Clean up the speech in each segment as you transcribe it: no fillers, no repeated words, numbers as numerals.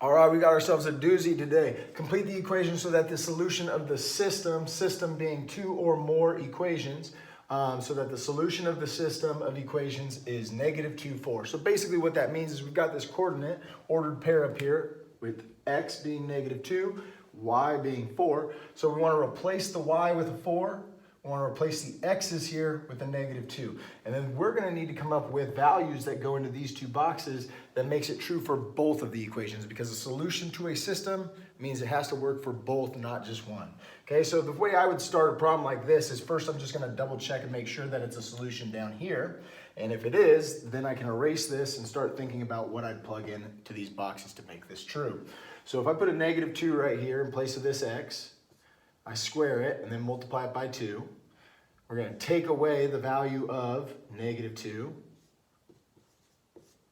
All right, we got ourselves a doozy today. Complete the equation so that the solution of the system being two or more equations, so that the solution of the system of equations is -2, 4. So basically what that means is we've got this coordinate ordered pair up here with x being -2, y being 4. So we want to replace the y with a 4. We want to replace the x's here with a -2. And then we're going to need to come up with values that go into these two boxes that makes it true for both of the equations, because a solution to a system means it has to work for both, not just one. Okay, so the way I would start a problem like this is first I'm just going to double check and make sure that it's a solution down here. And if it is, then I can erase this and start thinking about what I'd plug in to these boxes to make this true. So if I put a -2 right here in place of this x, I square it and then multiply it by 2. We're going to take away the value of -2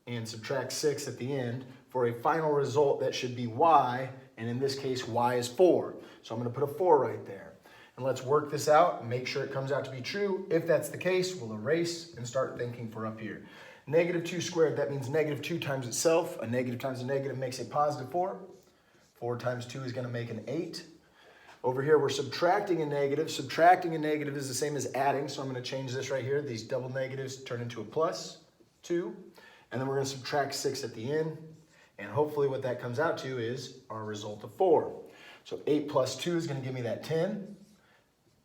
and subtract 6 at the end for a final result that should be y, and in this case y is 4. So I'm going to put a 4 right there. And let's work this out and make sure it comes out to be true. If that's the case, we'll erase and start thinking for up here. -2 squared, that means -2 times itself. A negative times a negative makes a +4. 4 times 2 is going to make an 8. Over here, we're subtracting a negative. Subtracting a negative is the same as adding, so I'm going to change this right here. These double negatives turn into a +2. And then we're going to subtract 6 at the end. And hopefully what that comes out to is our result of 4. So 8 plus 2 is going to give me that 10.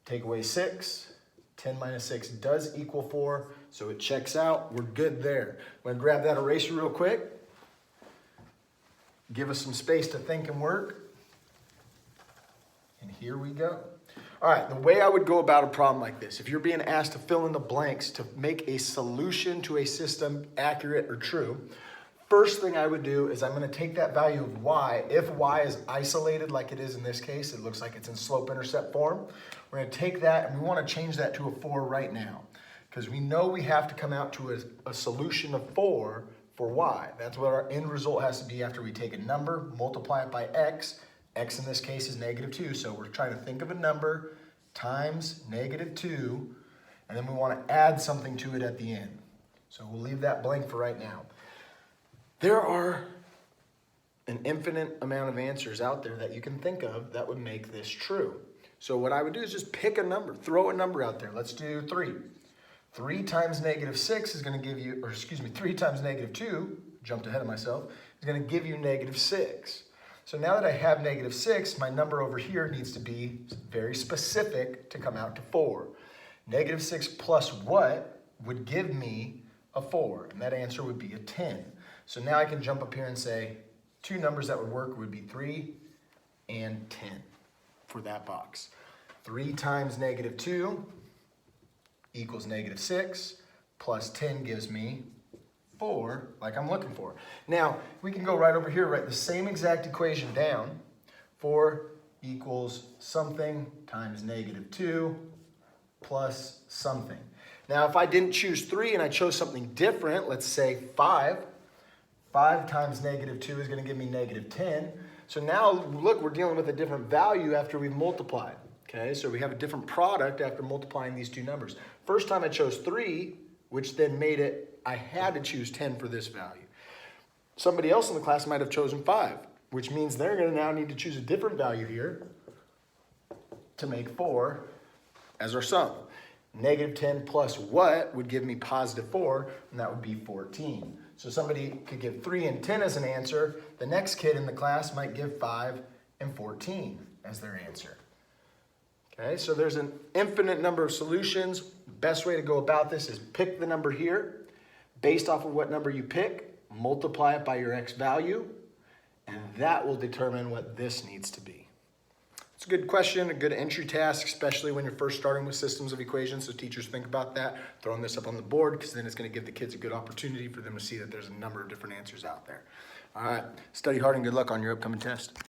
Take away 6. 10 minus 6 does equal 4, so it checks out. We're good there. I'm going to grab that eraser real quick. Give us some space to think and work. And here we go. All right, the way I would go about a problem like this, if you're being asked to fill in the blanks to make a solution to a system accurate or true, first thing I would do is I'm going to take that value of y. If y is isolated like it is in this case, it looks like it's in slope-intercept form. We're going to take that and we want to change that to a 4 right now, because we know we have to come out to a solution of 4 for y. That's what our end result has to be after we take a number, multiply it by x. X in this case is -2, so we're trying to think of a number times -2, and then we want to add something to it at the end. So we'll leave that blank for right now. There are an infinite amount of answers out there that you can think of that would make this true. So what I would do is just pick a number, throw a number out there. Let's do 3. 3 times -6 is going to give you, or excuse me, 3 times -2, jumped ahead of myself, is going to give you -6. So now that I have -6, my number over here needs to be very specific to come out to 4. -6 plus what would give me a 4? And that answer would be a 10. So now I can jump up here and say two numbers that would work would be 3 and 10 for that box. 3 times -2 equals -6 plus 10 gives me 4, like I'm looking for. Now, we can go right over here, write the same exact equation down. 4 equals something times -2 plus something. Now, if I didn't choose 3 and I chose something different, let's say 5. 5 times -2 is going to give me -10. So now, look, we're dealing with a different value after we've multiplied. Okay, so we have a different product after multiplying these two numbers. First time I chose 3, which then made it I had to choose 10 for this value. Somebody else in the class might have chosen 5, which means they're going to now need to choose a different value here to make 4 as our sum. -10 plus what would give me +4, and that would be 14. So somebody could give 3 and 10 as an answer. The next kid in the class might give 5 and 14 as their answer. Okay, so there's an infinite number of solutions. Best way to go about this is pick the number here. Based off of what number you pick, multiply it by your x value, and that will determine what this needs to be. It's a good question, a good entry task, especially when you're first starting with systems of equations, so teachers think about that, throwing this up on the board, because then it's going to give the kids a good opportunity for them to see that there's a number of different answers out there. All right, study hard and good luck on your upcoming test.